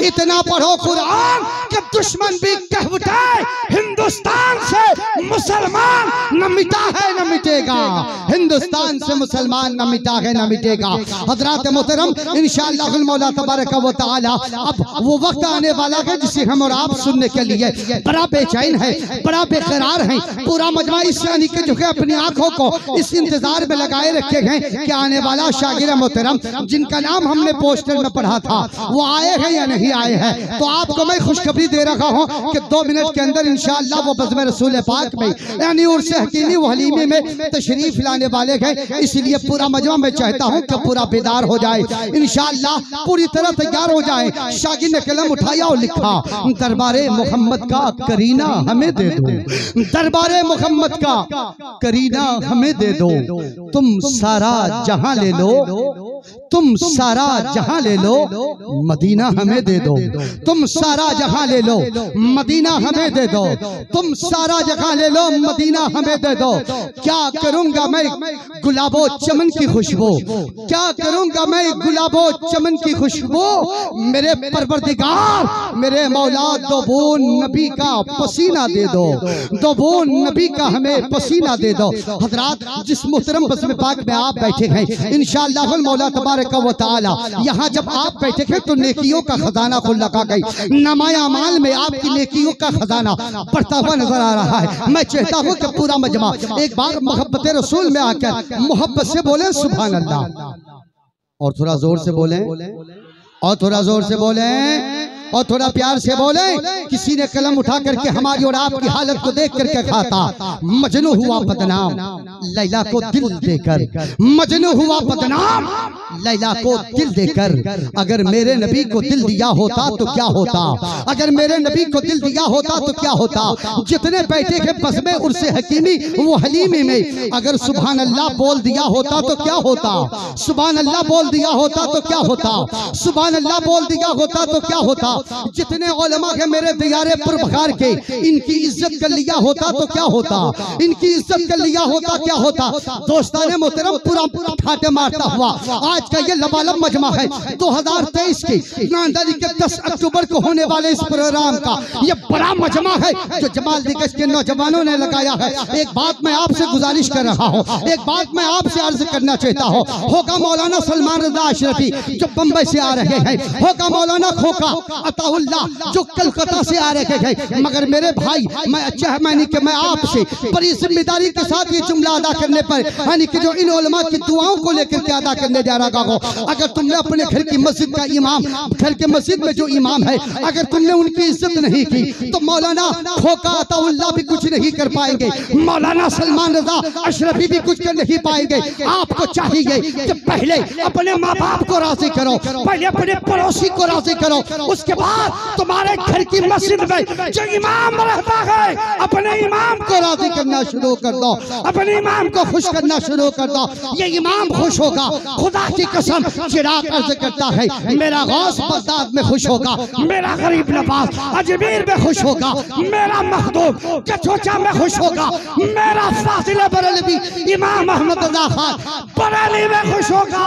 इतना पढ़ो कुरान कि दुश्मन भी कह उठे हिंदुस्तान से मुसलमान न मिटा है न मिटेगा, हिंदुस्तान से मुसलमान न मिटा है न मिटेगा। हजरात मोहतरम, इंशाअल्लाह मौला तबारक व तआला अब वो वक्त आने वाला है जिसे हम और आप सुनने के लिए बड़ा बेचैन है, बड़ा बेकरार है। पूरा मजमा इस यानी कि जो है अपनी आंखों को इस इंतजार में लगाए रखे हैं कि आने वाला शागिर मोहतरम जिनका नाम हमने पोस्टर में पढ़ा था वो आए हैं या नहीं आए हैं। तो आपको मैं खुशखबरी दे रहा हूँ कि 2 मिनट के अंदर इंशाअल्लाह वो बज़्म रसूल पाक में यानी उर्स हकीमी व हलीमी में तशरीफ लाने वाले हैं। इसलिए पूरा मजमा मैं चाहता हूँ कि पूरा बेदार हो जाए, इंशाअल्लाह पूरी तरह तैयार हो जाए। शागिर ने कलम उठाया और लिखा, दरबारे मोहम्मद का करीना हमें दे दो, दरबारे मोहम्मद का करीना हमें दे दो, तुम सारा जहां ले लो, तुम सारा जहां ले लो, मदीना हमें दे दो, तुम सारा जहां ले लो, मदीना हमें दे दो, तुम सारा जहां ले लो, मदीना हमें दे दो। क्या करूंगा मैं गुलाबो चमन की खुशबू, क्या करूंगा मैं गुलाबो चमन की खुशबू, मेरे परवरदिगार मेरे मौला दो बूंद नबी का पसीना दे दो, दो बूंद नबी का हमें पसीना दे दो। हजरात, जिस मुहतरम बज़्म पाक में आप बैठे हैं इंशाअल्लाह मौला तबारक व तआला यहाँ जब आप बैठे हैं तो नेकियों का खजाना खुल लगा गई, नमाया अमाल में आपकी नेकियों का खजाना बढ़ता हुआ नजर आ रहा है। मैं चाहता हूँ कि पूरा मजमा एक बार मोहब्बत रसूल में आकर मोहब्बत से बोले सुभान अल्लाह, और थोड़ा जोर से बोले, और थोड़ा जोर से बोले, और थोड़ा प्यार से बोले। किसी ने कलम उठा करके हमारी और आपकी हालत को देख करके कहा था, मजनू हुआ बदनाम लैला को दिल देकर, मजनू हुआ बदनाम लैला को दिल देकर, अगर मेरे नबी को दिल दिया होता तो क्या होता, अगर मेरे नबी को दिल दिया होता तो क्या होता। जितने बैठे थे बस में उर्से हकीमी वो हलीमी में, अगर सुभान अल्लाह बोल दिया होता तो क्या होता, सुभान अल्लाह बोल दिया होता तो क्या होता, सुभान अल्लाह बोल दिया होता तो क्या होता। जितने उलमा है मेरे दियारे पुरबखार के, इनकी इज्जत कर लिया होता तो क्या होता, इनकी इज्जत कर लिया होता क्या होता। दोस्ताने मोहतरम, पूरा ठाटे मारता हुआ आज का ये लबालब मजमा है 2023 की ईमानदारी के 10 अक्टूबर को होने वाले इस प्रोग्राम का ये बड़ा मजमा है जो जमाल दिग्गज के नौजवानों ने लगाया है। एक बात मैं आपसे गुजारिश कर रहा हूँ, एक बात मैं आपसे अर्ज करना चाहता हूँ। होगा मौलाना सलमान रजा अशरफी जो बम्बई से आ रहे हैं, होगा मौलाना खोखा अताउल्लाह जो कलकत्ता से आ रहे हैं, मगर मेरे भाई मैं अच्छा है मैंने कि मैं आपसे बड़ी जिम्मेदारी के साथ ये जुमला अदा करने पर यानी कि जो इन उलमा की दुआओं को लेकर के अदा करने जा रहा हूँ। अगर तुमने अपने घर की मस्जिद का इमाम, घर के मस्जिद में जो इमाम है, अगर तुमने उनकी इज्जत नहीं की तो मौलाना खोखा अताउल्लाह भी कुछ नहीं कर पाएंगे, मौलाना सलमान रजा अशरफी भी कुछ कर नहीं पाएंगे। आपको चाहिए कि पहले अपने माँ बाप को राजी करो, पहले अपने पड़ोसी को राजी करो, उसके बाद तुम्हारे घर की मस्जिद में जो इमाम रहता है अपने इमाम को राजी करना शुरू कर दो, अपने इमाम को खुश करना शुरू कर दो। ये इमाम खुश होगा, खुदा की कसम चिराग अर्ज करता है, मेरा गौस बगदाद में खुश होगा, मेरा गरीब नवाज अजमेर में खुश होगा, मेरा मखदूम कचोचा में खुश होगा, मेरा फासिले बरेलवी इमाम अहमद रजा खान बरेली में खुश होगा।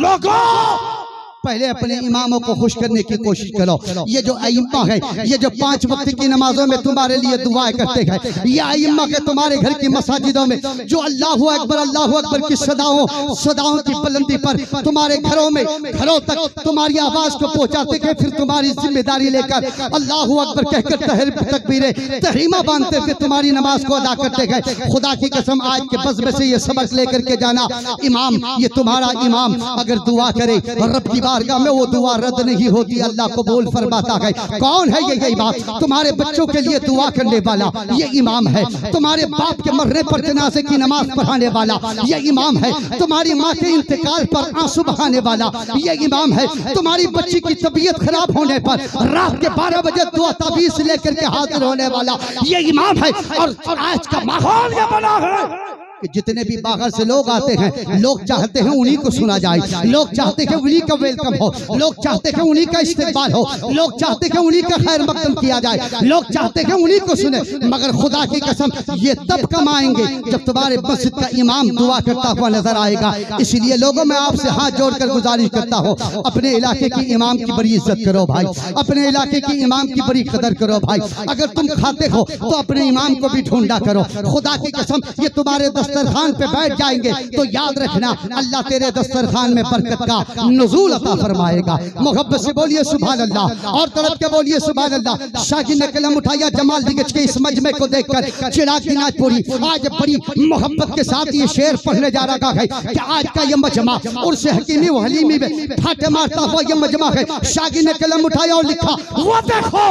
लोगों पहले अपने इमामों को खुश करने की कोशिश करो। ये जो अइम्मा है, ये जो 5 वक्त की नमाजों में तुम्हारे लिए दुआएं करते हैं, ये अइम्मा के तुम्हारे घर की मसाजिदों में जो अल्लाहु अकबर की सदाओं की बुलंदी पर तुम्हारे घरों में घरों तक तुम्हारी आवाज को पहुंचाते हैं, फिर तुम्हारी जिम्मेदारी लेकर अल्लाहु अकबर कहकर तकबीरे तहरीमा बांधते हुए तुम्हारी नमाज को अदा करते हैं। खुदा की कसम आज के बज़्म से ये सबक लेकर के जाना, इमाम ये तुम्हारा इमाम अगर दुआ करे रब की बारगाह में वो दुआ रद्द नहीं होती, अल्लाह कबूल फरमाता है। कौन है ये इमाम? तुम्हारे बच्चों के लिए दुआ करने वाला ये इमाम है, तुम्हारे बाप के मरने पर जनाजे की नमाज पढ़ाने वाला ये इमाम है, तुम्हारी माँ के इंतकाल पर आंसू बहाने वाला ये इमाम है, तुम्हारी बच्ची की तबीयत खराब होने पर रात के 12 बजे दुआ ताबीज़ लेकर के हाजिर होने वाला ये इमाम है। और आज का माहौल ये बना है कि जितने भी बाहर से लोग आते हैं, लोग चाहते हैं उन्हीं को सुना जाए, लोग चाहते हैं उन्हीं का वेलकम हो, लोग चाहते हैं उन्हीं का इस्तेकबाल हो, लोग चाहते हैं उन्हीं का खैर मकदम किया जाए, लोग चाहते हैं उन्हीं को सुने। मगर खुदा की कसम ये तब कमाएंगे जब तुम्हारे मस्जिद का इमाम दुआ करता हुआ नजर आएगा। इसलिए लोगों में आपसे हाथ जोड़कर गुजारिश करता हूँ, अपने इलाके की इमाम की बड़ी इज्जत करो भाई, अपने इलाके की इमाम की बड़ी कदर करो भाई। अगर तुम खाते हो तो अपने इमाम को भी ढूंढा करो। खुदा की कसम ये तुम्हारे दस्तरखान पे बैठ जाएंगे तो याद रखना अल्लाह तेरे दस्तरखान में बरकत का नुज़ूल अता फरमाएगा। मोहब्बत से बोलिए सुभान अल्लाह और तड़प के बोलिए सुभान अल्लाह। शागिर ने कलम उठाया जमाल दिगज के इस मजमे को देखकर, चिराग की नाचपुरी आज बड़ी मोहब्बत के साथ ये शेर पढ़ने जा रहा है कि आज का ये मजमा उर्स हकीमी व हलीमी में ठाटे मारता हुआ ये मजमा है। शागिर ने कलम उठाया और लिखा, वो देखो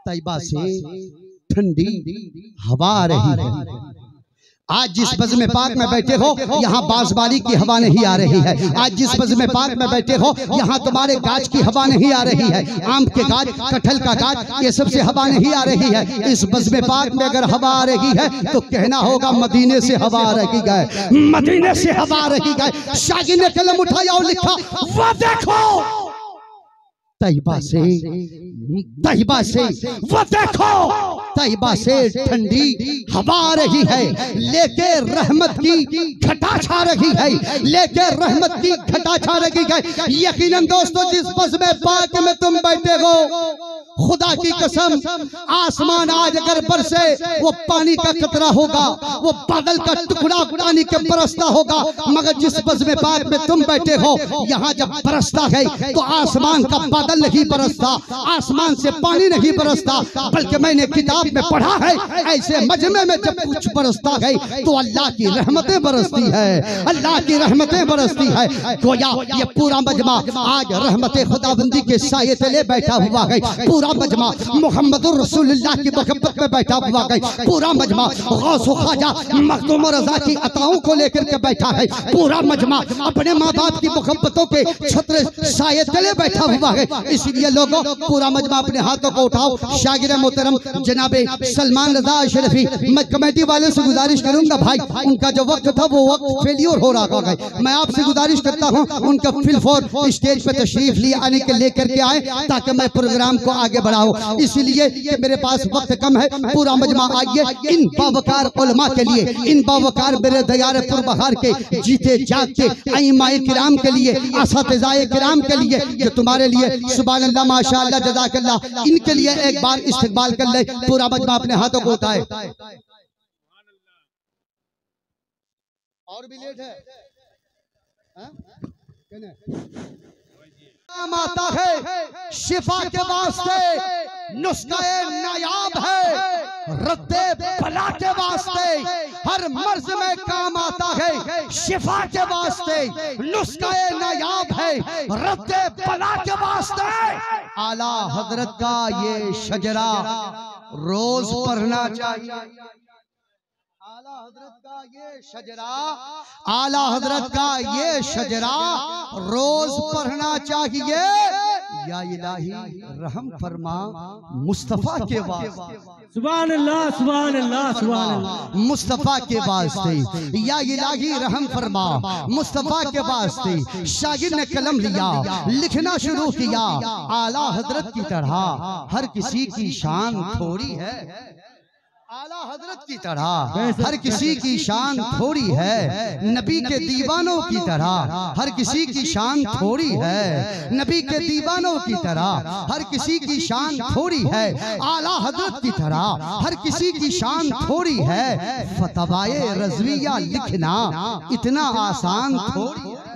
तैयबा से ठंडी हवा आ रही है। आज जिस बज़्म पाक में बैठे हो यहाँ बांसबारी की हवा नहीं आ रही है। आज जिस बज़्म पाक में बैठे हो यहाँ तुम्हारे गाछ की हवा नहीं आ रही है, आम के गाछ, कटहल का गाछ, ये सबसे हवा नहीं आ रही है। इस बज़्म पाक में अगर हवा आ रही है तो कहना होगा मदीने से हवा आ रही है, मदीने से हवा आ रही है। शागिर ने कलम उठाया और लिखा, वो देखो तैयबा से वो देखो तैयबा से ठंडी हवा आ रही है, लेके रहमत की घटा छा रही है, लेके रहमत की घटा छा रही है। यकीनन दोस्तों जिस बज़्म पाक में तुम बैठे हो, खुदा की कसम आसमान आज अगर बरसे वो पानी का कतरा होगा, वो बादल का टुकड़ा पानी के बरसता होगा। मगर जिस बज़्म पाक में तुम बैठे हो यहाँ जब बरसता है तो आसमान का बादल नहीं बरसता, आसमान से पानी नहीं बरसता, बल्कि मैंने किताब में पढ़ा है ऐसे मजमे में जब कुछ बरसता है तो अल्लाह की रहमतें बरसती है, अल्लाह की रहमतें बरसती है। गोया ये पूरा मजमा आज रहमत खुदाबंदी के साये तले बैठा हुआ है, पूरा मजमा मोहम्मदुर रसूलुल्लाह की मोहब्बत में बैठा हुआ है, पूरा मजमा गौस ख्वाजा मखदूम रज़ा की अताओं को लेकर के बैठा है, पूरा मजमा अपने माँ बाप की मोहब्बतों के छत्र साये तले बैठा हुआ है। इसलिए लोगों पूरा मजमा अपने हाथों को उठाओ। शागिर मोहतरम जनाबे सलमान रज़ा अशरफी, मैं कमेटी वाले से गुजारिश करूंगा भाई, उनका जो वक्त था वो वक्त फेलियर हो रहा है, मैं आपसे गुजारिश करता हूं उनका फिलफोर स्टेज पे तशरीफ लिए आने के लेकर के आए ताकि मैं प्रोग्राम को आगे बढ़ाऊं। इसलिए कि मेरे पास वक्त कम है, पूरा मजमा आइए इन बावकार उलमा के लिए, इन बावकार मेरे दयार पुरबहार के जीते जागते अइमाए किराम के लिए, असातिज़ाए किराम के लिए, जो तुम्हारे लिए सुभान अल्लाह माशाअल्लाह जज़ाकल्लाह, इनके लिए एक बार इस्तकबाल कर ले। पूरा मजमा अपने हाथों को उठाए। और भी लेट है, काम आता है शिफा के वास्ते, नुस्खे नायाब है रद्दे बला के वास्ते, हर मर्ज में काम आता है शिफा के वास्ते, नुस्खे नायाब है रद्दे बला के वास्ते। आला हजरत का ये शजरा रोज पढ़ना चाहिए, आला हजरत का ये शजरा, आला हजरत का ये शजरा रोज पढ़ना चाहिए। या इलाही रहम फरमा मुस्तफा के वास्ते, सुभान अल्लाह सुभान अल्लाह सुभान अल्लाह, मुस्तफा के वास्ते या इलाही रहम फरमा मुस्तफा के वास्ते। शागिर ने कलम लिया, लिखना शुरू किया, आला हजरत की तरह हर किसी की शान थोड़ी है, आला हजरत की तरह हर किसी की शान थोड़ी है, नबी के दीवानों की तरह हर किसी की शान थोड़ी है, नबी के दीवानों की तरह हर किसी की शान थोड़ी है, आला हजरत की तरह हर किसी की शान थोड़ी है। फतवाए रज़विया लिखना इतना आसान थोड़ी है,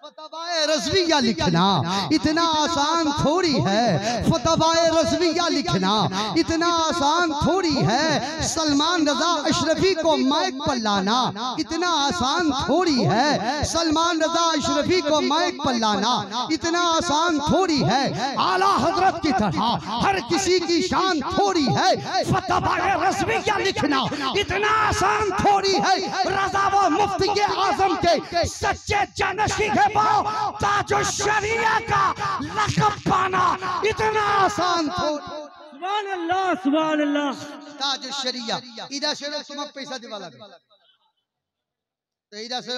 फतवाए रज़विया लिखना इतना आसान थोड़ी है, फतवाए रज़विया लिखना इतना आसान थोड़ी है। सलमान रज़ा अशरफी को माइक पर लाना इतना आसान थोड़ी है, सलमान रज़ा अशरफी को माइक पर लाना इतना आसान थोड़ी है। आला हजरत की तरह हर किसी की शान थोड़ी है, फतवाए रज़विया लिखना इतना आसान थोड़ी है। रज़ा व मुफ्ती आज़म के सच्चे जानशी है ताजो शरिया का लक़ब पाना इतना आसान थोड़ी। सुभान अल्लाह सुभान अल्लाह। ताजो शरिया इधर से तुम पैसा दिवा लगे तो इधर से